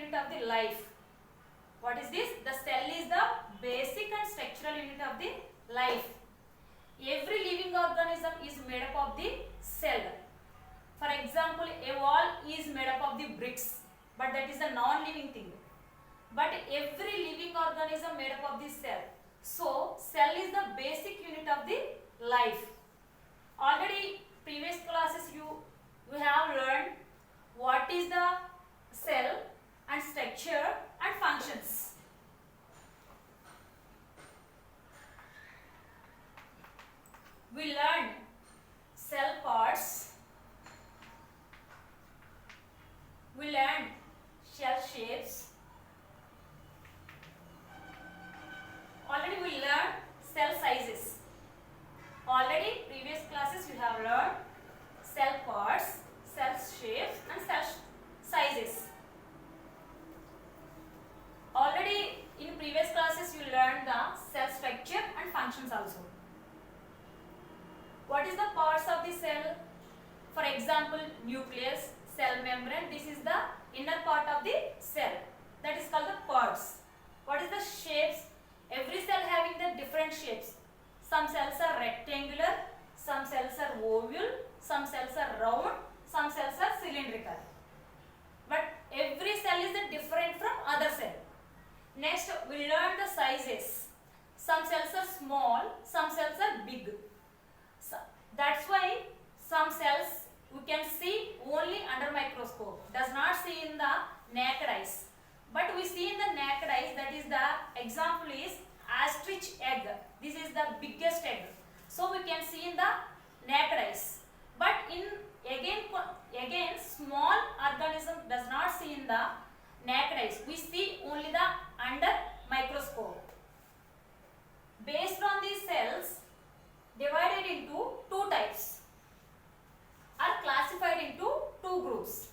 unit of the life. What is this? The cell is the basic and structural unit of the life. Every living organism is made up of the cell. For example, a wall is made up of the bricks, but that is a non-living thing. But every living organism made up of the cell. So, cell is the basic unit of the life. Already previous classes you have learned what is the cell and structure and functions. We learned cell parts. We learned shell shapes. Already we learned cell sizes. Already previous classes you have learned cell parts, cell shapes and cell sizes. Already in previous classes you learned the cell structure and functions also. What is the parts of the cell? For example, nucleus, cell membrane. This is the inner part of the cell. That is called the parts. What is the shapes? Every cell having the different shapes. Some cells are rectangular, some cells are oval, some cells are round, some cells are cylindrical. But every cell is different from other cell. Next, we learn the sizes. Some cells are small, some cells are big. So, that's why some cells we can see only under microscope. Does not see in the naked eyes. But we see in the naked eyes, that is the example is ostrich egg. This is the biggest egg. So we can see in the naked eyes. But in again small organism does not see in the naked eyes. We see only the under microscope. Based on these cells divided into two types, are classified into two groups.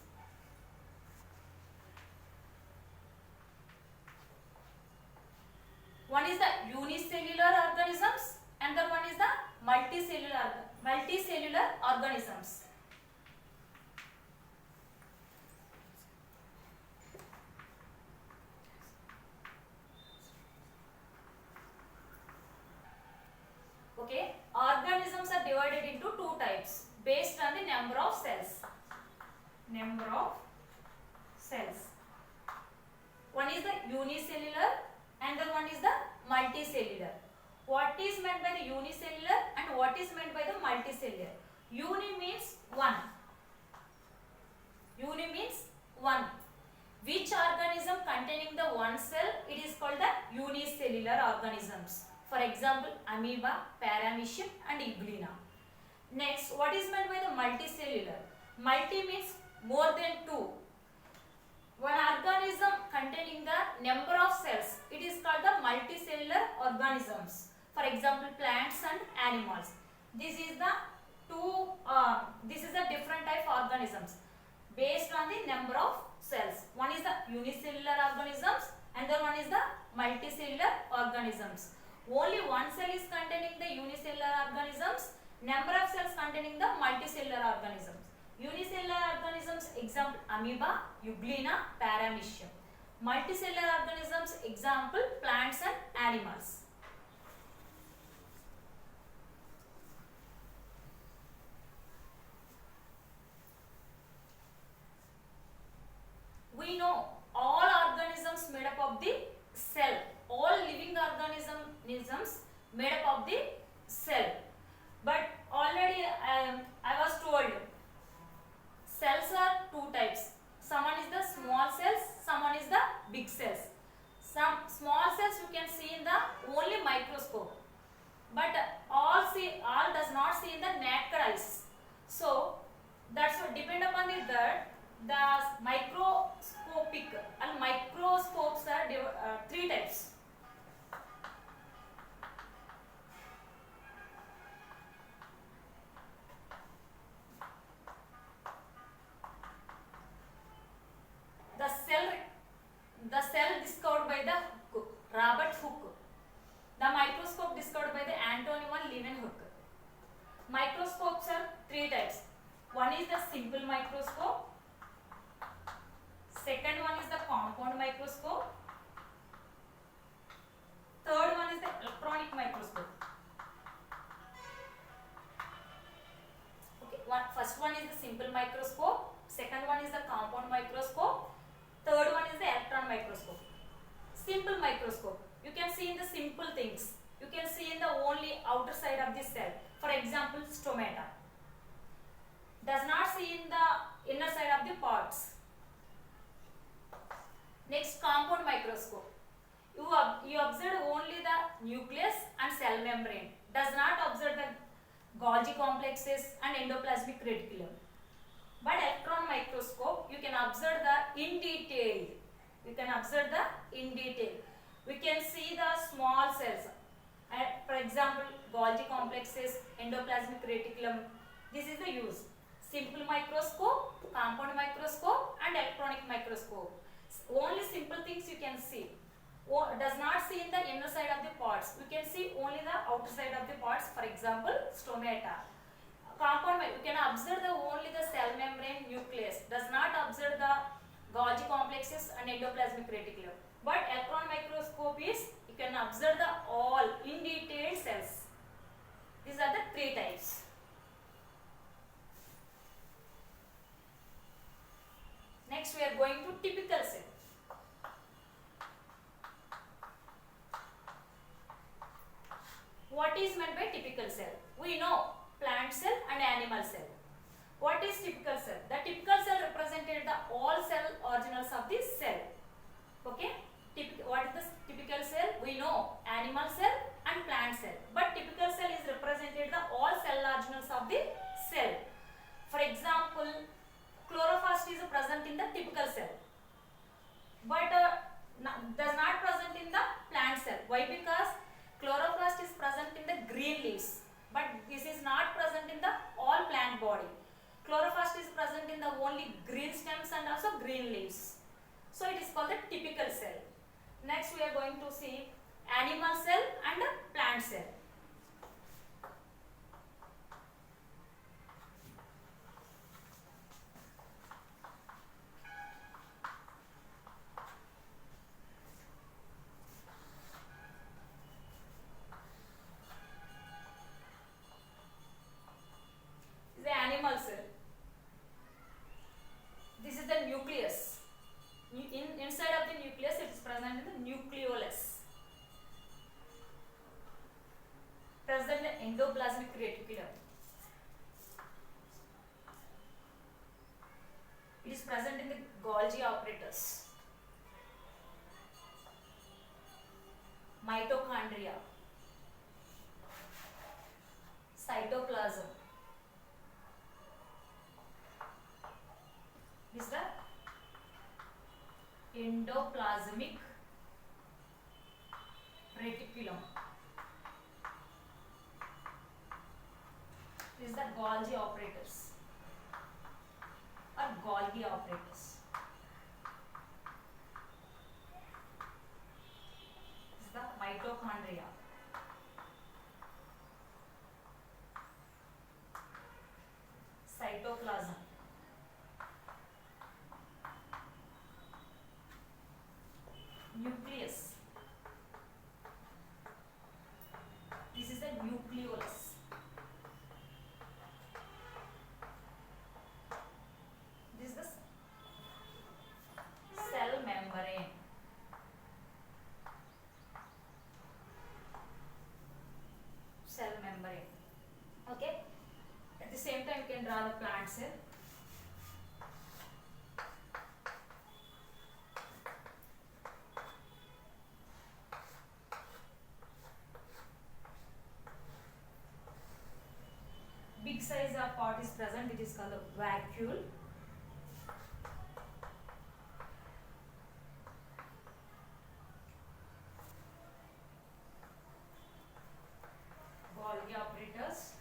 One is the unicellular organisms and the one is the multicellular organisms. Okay, organisms are divided into two types based on the number of cells. Number of cells. One is the unicellular and the one is the multicellular. What is meant by the unicellular and what is meant by the multicellular? Uni means one. Uni means one. Which organism containing the one cell? It is called the unicellular organisms. For example, amoeba, paramecium and euglena. Next, what is meant by the multicellular? Multi means more than two. One organism containing the number of cells, it is called the multicellular organisms. For example, plants and animals. This is the different type of organisms based on the number of cells. One is the unicellular organisms and the one is the multicellular organisms. Only one cell is containing the unicellular organisms, number of cells containing the multicellular organisms. Unicellular organisms, example amoeba, euglena, paramecium. Multicellular organisms, example plants and animals. We know all organisms made up of the cell. All living organisms made up of the cell. But already I was told cells are two types. Someone is the small cells, someone is the big cells. Some small cells you can see in the only microscope, but all does not see in the naked eyes. So that's what depend upon the microscopic and microscopes are three types. compound microscope. Third one is the electronic microscope. Okay, first one is the simple microscope, second one is the compound microscope, third one is the electron microscope. Simple microscope, you can see in the simple things, you can see in the only outer side of the cell. For example, stomata does not see in the inner side of the parts. Next, compound microscope, you observe only the nucleus and cell membrane, does not observe the Golgi complexes and endoplasmic reticulum. But electron microscope, you can observe the in detail. You can observe the in detail. We can see the small cells. For example, Golgi complexes, endoplasmic reticulum. This is the use. Simple microscope, compound microscope, and electronic microscope. Only simple things you can see. Does not see in the inner side of the parts. You can see only the outer side of the parts. For example, stomata. Compound, you can observe only the cell membrane, nucleus. Does not observe the Golgi complexes and endoplasmic reticulum. But electron microscope is, you can observe the all in detail cells. These are the three types. Next, we are going to typical cell. What is meant by typical cell? We know plant cell and animal cell. What is typical cell? The typical cell represented the all cell organelles of the cell. Okay? What is the typical cell? We know animal cell and plant cell. But typical cell is represented the all cell organelles of the cell. For example, chloroplast is present in the typical cell, but does not present in the plant cell. Why? Because chloroplast is present in the green leaves, but this is not present in the all plant body. Chloroplast is present in the only green stems and also green leaves. So it is called the typical cell. Next, we are going to see animal cell and plant cell. This is the nucleus. Inside of the nucleus, it is present in the nucleolus. Present in the endoplasmic reticulum. It is present in the Golgi apparatus. Mitochondria. Cytoplasm. This is the endoplasmic reticulum. This is the Golgi apparatus or Golgi apparatus. This is the mitochondria. Cytoplasm. Nucleus. This is the nucleolus. This is the cell membrane. Cell membrane. Okay. At the same time, you can draw the plant cell. Big size of part is present, it is called a vacuole. Golgi apparatus.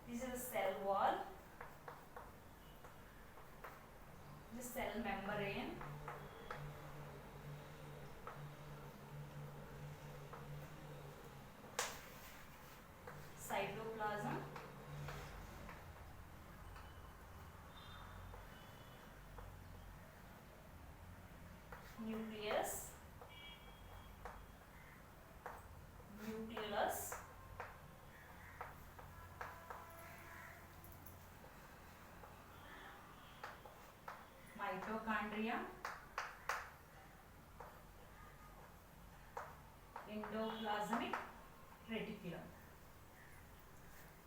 This is a cell wall. Cell membrane. mitochondria, endoplasmic reticulum.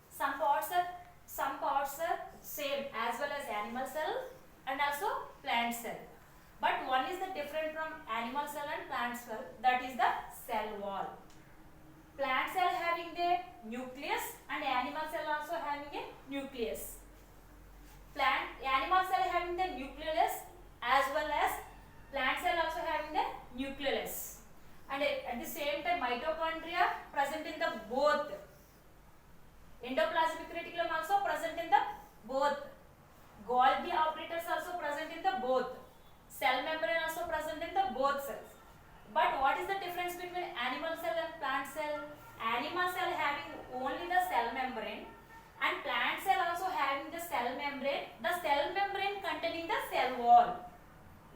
Some parts are same as well as animal cell and also plant cell. But one is the different from animal cell and plant cell, that is the cell wall. Plant cell having the nucleus and animal cell also having a nucleus. Animal cell having the nucleus as well as plant cell also having the nucleus. And at the same time mitochondria present in the both. Endoplasmic reticulum also present in the both. Golgi operators also present in the both. Cell membrane also present in the both cells. But what is the difference between animal cell and plant cell? Animal cell having only the cell membrane and plant cell also having the cell membrane. The cell membrane containing the cell wall.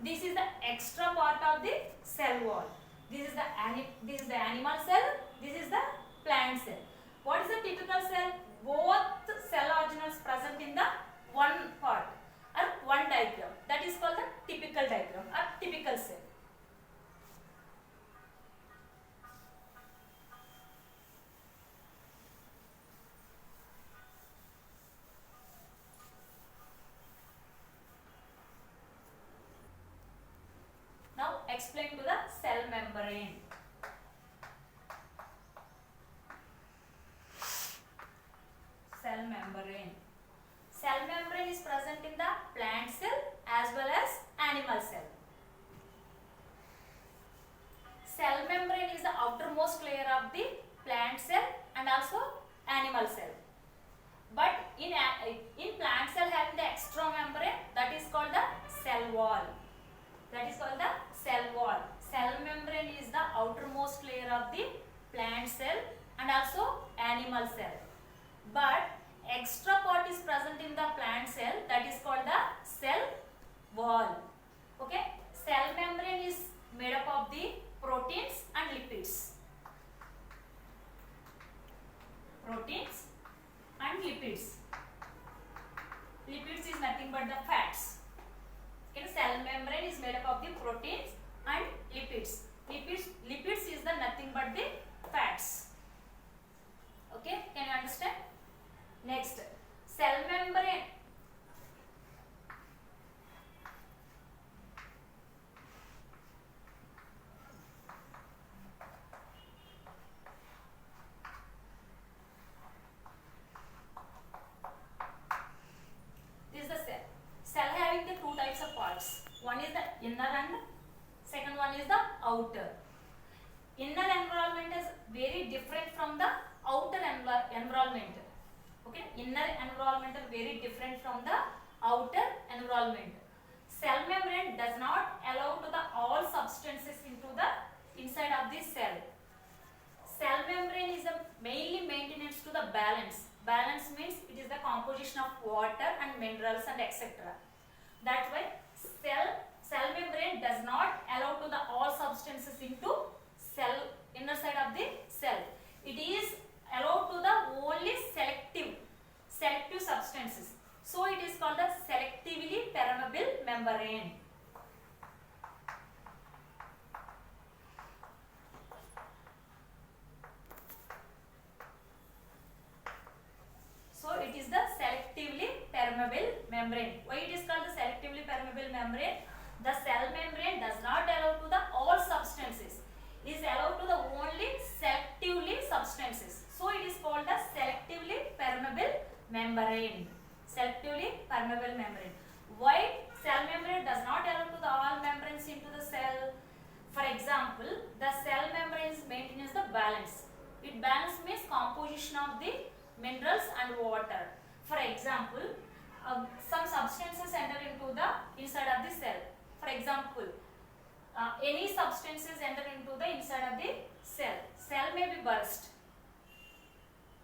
This is the extra part of the cell wall. This is the animal cell. This is the plant cell. What is the typical cell? Both cell organelles present in the one part or one diagram. That is called the typical diagram or typical cell. Now explain to the cell membrane. Cell membrane. Cell membrane is present in the plant cell as well as animal cell. Cell membrane is the outermost layer of the plant cell and also animal cell. But in plant cell having the extra membrane, that is called the cell wall. That is called the cell wall. Cell membrane is the outermost layer of the plant cell and also animal cell. But extra part is present in the plant cell, that is called the cell wall. Okay, cell membrane is made up of the proteins and lipids. Proteins and lipids. Lipids is nothing but the fats. Okay, cell membrane is made up of the proteins and lipids. Lipids is the nothing but the fats. Okay, can you understand? Next, cell membrane. This is the cell. Cell having the two types of parts. One is the inner and second one is the outer. Inner environment is very different from the outer environment. Okay, inner environment is very different from the outer environment. Cell membrane does not allow to the all substances into the inside of the cell. Cell membrane is a mainly maintenance to the balance. Balance means it is the composition of water and minerals and etc. That's why cell membrane does not allow to the all substances into cell inner side of the cell. It is allowed to the only selective substances. So it is called the selectively permeable membrane. So it is the selectively permeable membrane. Why it is called the selectively permeable membrane? The cell membrane does not allow to the all substances. It is allowed to the only selectively substances. So it is called the selectively permeable membrane. Selectively permeable membrane. Why cell membrane does not allow to the all membranes into the cell? For example, the cell membrane maintains the balance. It balance means composition of the minerals and water. For example, some substances enter into the inside of the cell. For example, any substances enter into the inside of the cell. Cell may be burst.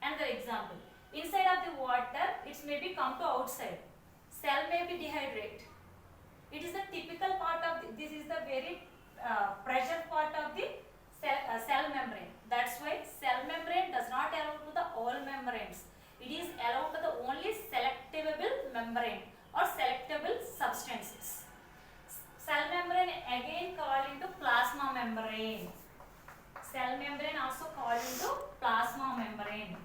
Another example, inside of the water, it may be come to outside. Cell may be dehydrate. It is the typical part of this is the very pressure part of the cell membrane. That's why cell membrane does not allow to the all membranes. It is allowed to the only selectable membrane or selectable substances. called into plasma membrane.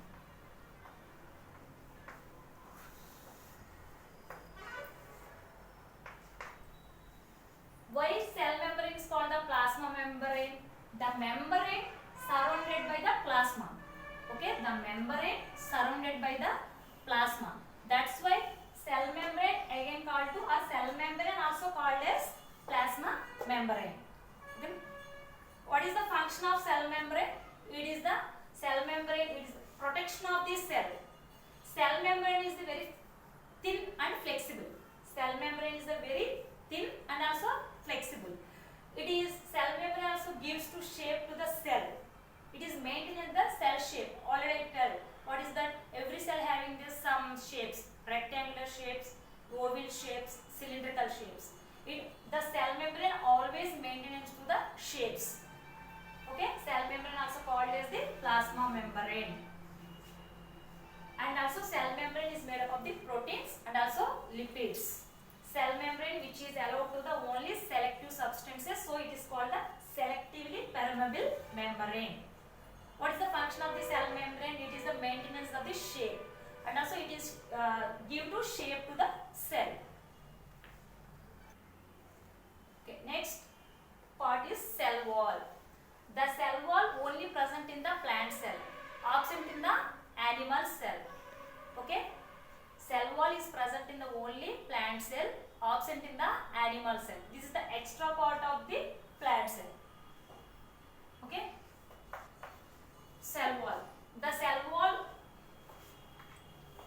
Why cell membrane is called the plasma membrane? The membrane surrounded by the plasma. Okay, the membrane surrounded by the plasma. That's why cell membrane again called to, or cell membrane also called as plasma membrane. Then what is the function of cell membrane? It is the cell membrane, it is protection of the cell. Cell membrane is very thin and flexible. Cell membrane is a very thin and also flexible. It is, cell membrane also gives to shape to the cell. It is maintaining the cell shape. Already I tell what is that, every cell having this some shapes, rectangular shapes, oval shapes, cylindrical shapes. The cell membrane always maintains to the shapes. Okay, cell membrane also called as the plasma membrane. And also cell membrane is made up of the proteins and also lipids. Cell membrane which is allowed to the only selective substances, so it is called the selectively permeable membrane. What is the function of the cell membrane? It is the maintenance of the shape, and also it is give to shape to the cell. Okay, next part is cell wall. The cell wall only present in the plant cell, absent in the animal cell. Okay, cell wall is present in the only plant cell, absent in the animal cell. This is the extra part of the plant cell. Okay, cell wall. The cell wall,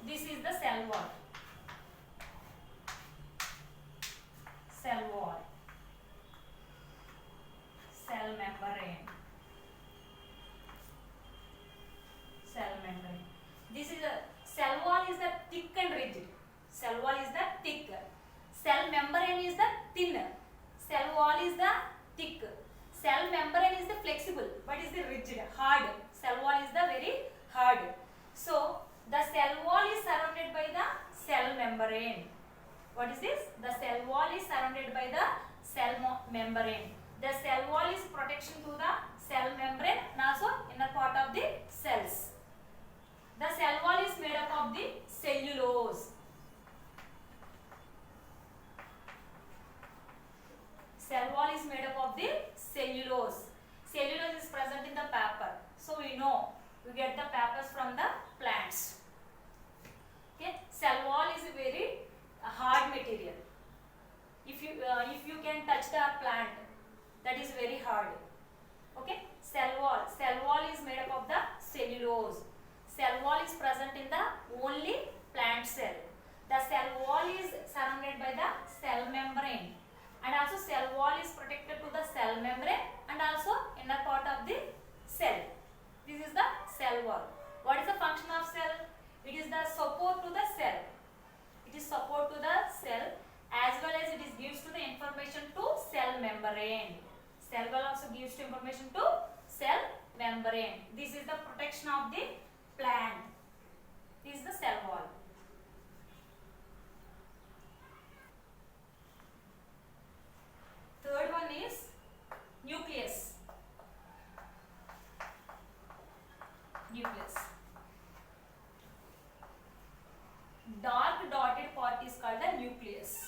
this is the cell wall. Cell wall, cell membrane, cell membrane. This is a cell wall is the thick and rigid. Cell wall is the thick. Cell membrane is the thin. Cell wall is the thick. Cell membrane is the flexible, but is the rigid, hard. Cell wall is the very hard. So the cell wall is surrounded by the cell membrane. What is this? The cell wall is surrounded by the cell membrane. The cell wall is protection to the cell membrane and also inner part of the cells. The cell wall is made up of the cellulose. Cell wall is made up of the cellulose. Cellulose is present in the paper. So we know, we get the papers from the plants. Okay, cell wall is a very hard material. If you can touch the plant, that is very hard. Okay, cell wall is made up of the cellulose. Cell wall is present in the only plant cell. The cell wall is surrounded by the cell membrane, and also cell wall is protected to the cell membrane and also inner part of the cell. This is the cell wall. What is the function of cell? It is the support to the cell. It is support to the cell, as well as it is gives to the information to cell membrane. Cell wall also gives to information to cell membrane. This is the protection of the plant. This is the cell wall. Third one is nucleus. Nucleus. Dark dotted part is called the nucleus.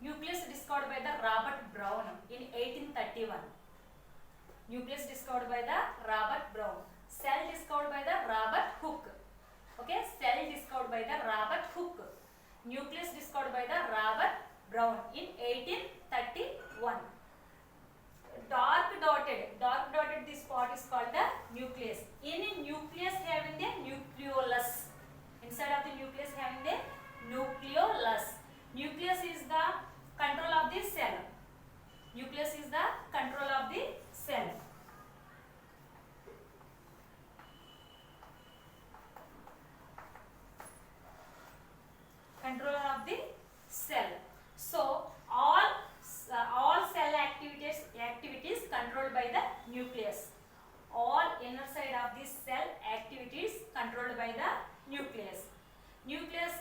Nucleus discovered by the Robert Brown in 1831. Nucleus discovered by the Robert Brown. Cell discovered by the Robert Hooke. Okay, cell discovered by the Robert Hooke. Nucleus discovered by the Robert Brown in 1831. Dark dotted this part is called the nucleus. In a nucleus having the nucleolus. Inside of the nucleus having the nucleolus. Nucleus is the control of the cell. Nucleus is the control of the cell. Controller of the cell. So all cell activities controlled by the nucleus. All inner side of the cell activities controlled by the nucleus. Nucleus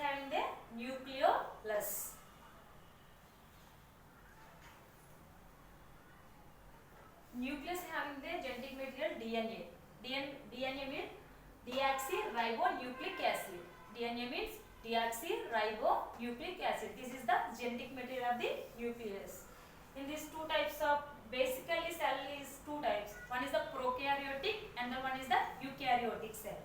having the DNA means deoxyribonucleic acid. This is the genetic material of the nucleus. In these two types of, basically cell is two types. One is the prokaryotic and the one is the eukaryotic cell.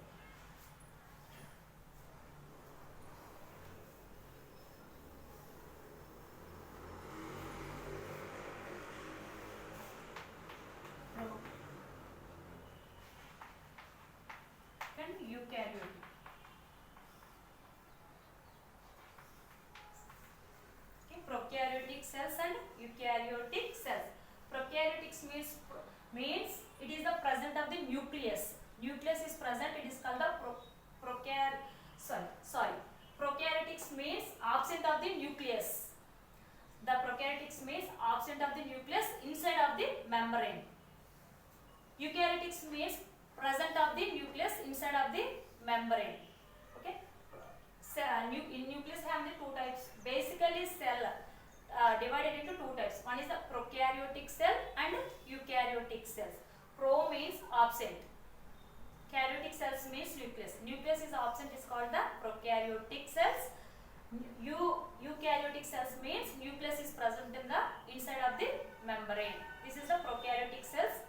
And eukaryotic. Okay, prokaryotic cells and eukaryotic cells. Prokaryotic means it is the present of the nucleus. Nucleus is present. It is called the prokaryotic means absent of the nucleus. The prokaryotic means absent of the nucleus inside of the membrane. Eukaryotic means present of the nucleus inside of the membrane. Okay. So, in nucleus have the two types. Basically, cell divided into two types. One is the prokaryotic cell and eukaryotic cells. Pro means absent. Karyotic cells means nucleus. Nucleus is absent is called the prokaryotic cells. Eukaryotic cells means nucleus is present in the inside of the membrane. This is the prokaryotic cells.